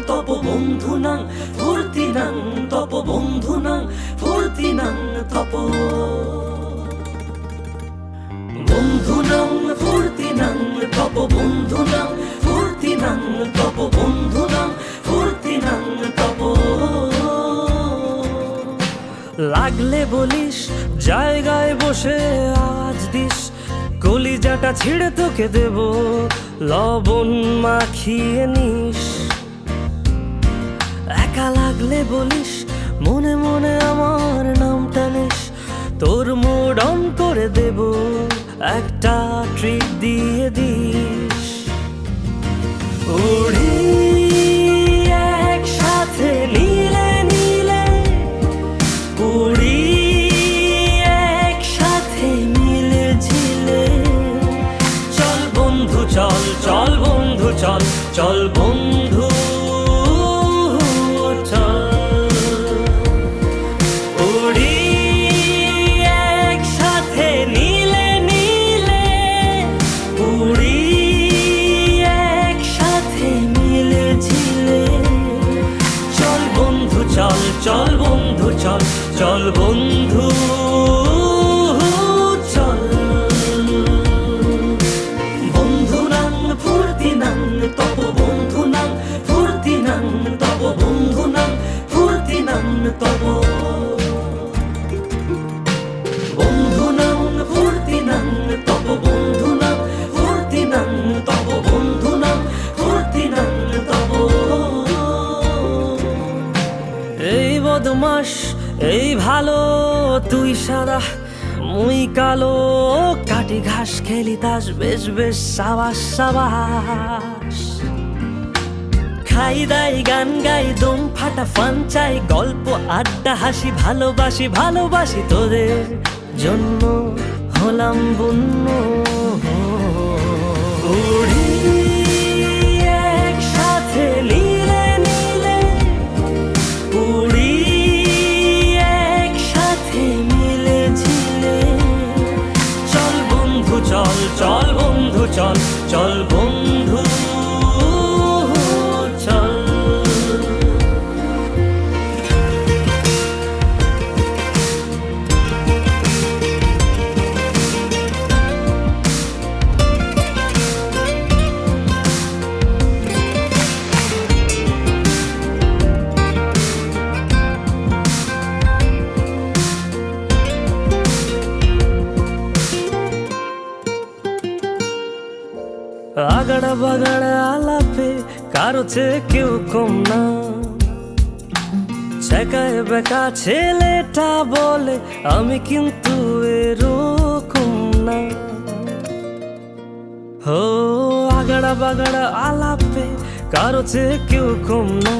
তপ বন্ধুনাং ফুর্তিনাং তপ বন্ধুনাং ফুর্তিনাং তপ বন্ধুনাং ফুর্তিনাং তপ বন্ধুনাং ফুর্তিনাং তপ বন্ধুনাং ফুর্তিনাং তপ লাগলে বলিস জায়গায় বসে আজ দিস কলিজাটা ছিঁড়ে তোকে দেব লবণ মাখিয়ে নিস একা লাগলে বলিস মনে মনে আমার নামটা নিস তোর মুড অন করে দেব একটা ট্রিট দিয়ে দিস উড়ি একসাথে নীলে নীলে উড়ি একসাথে মিলে ঝিলে চল বন্ধু চল চল বন্ধু চল চল বন্ধু চল উড়ি একসাথে নীলে নীলে উড়ি একসাথে মিলে ঝিলে চল বন্ধু চল চল বন্ধু চল চল বন্ধু চল বন্ধুনাং ফুর্তিনাং তপ বন্ধুনাং ফুর্তিনাং তপ বন্ধুনাং ফুর্তিনাং তপ বন্ধুনাং ফুর্তিনাং তপ বন্ধুনাং ফুর্তিনাং তপ বন্ধুনাং ফুর্তিনাং তপ এই বদমাস এই ভালো তুই সাদা মুই কালো কাটি ঘাস খেলি তাস বেশ বেশ সাবাস সাবাস খাই দাই গান গাই দম ফাটা ফান চাই গল্প আড্ডা হাসি ভালোবাসি ভালোবাসি তোদের জন্য হলাম বন্য উড়ি একসাথে নীলে নীলে উড়ি একসাথে মিলে ঝিলে চল বন্ধু চল চল বন্ধু চল চল বন্ধু চল আগাড়া বাগাড়া আলাপে কারো চেয়ে কেউ কম না ছেকায় বেকা ছেলেটা বলে আমি কিন্তু এরকম না হো আগাড়া বাগাড়া আলাপে কারো চেয়ে কেউ কম না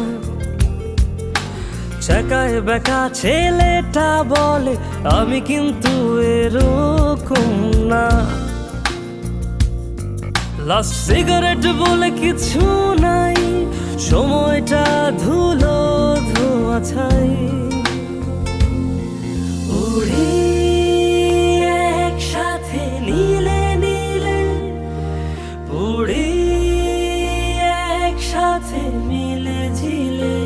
ছেকায় বেকা ছেলেটা বলে আমি কিন্তু এরকম না লাস্ট সিগারেট বলে কিছু নাই সময়টা ধুলো ধোয়া ছাই উড়ি একসাথে নীলে নীলে উড়ি একসাথে মিলে ঝিলে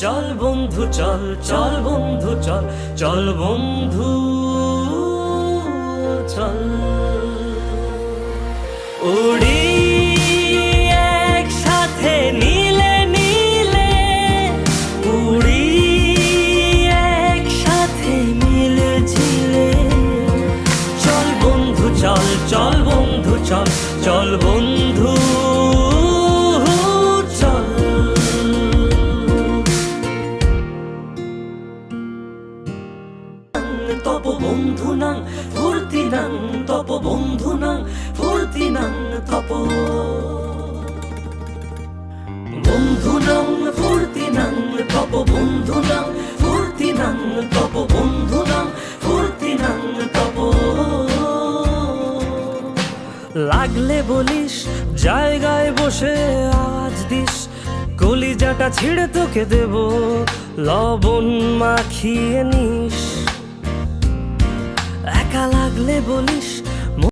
চল বন্ধু চল চল বন্ধু চল চল বন্ধু চল উড়ি একসাথে নীলে নীলে উড়ি একসাথে মিলে ঝিলে চল বন্ধু চল চল বন্ধু চল চল বন্ধু চল তপ বন্ধুনাং ফুর্তিনাং তপ বন্ধুনাং ফুর্তিনাং তপ বন্ধুনাং ফুর্তিনাং তপ বন্ধুনাং ফুর্তিনাং তপ বন্ধুনাং ফুর্তিনাং তপ লাগলে বলিস জায়গায় বসে আজ দিস কলিজাটা ছিঁড়ে তোকে দেব লবণ মাখিয়ে নিস একা লাগলে বলিস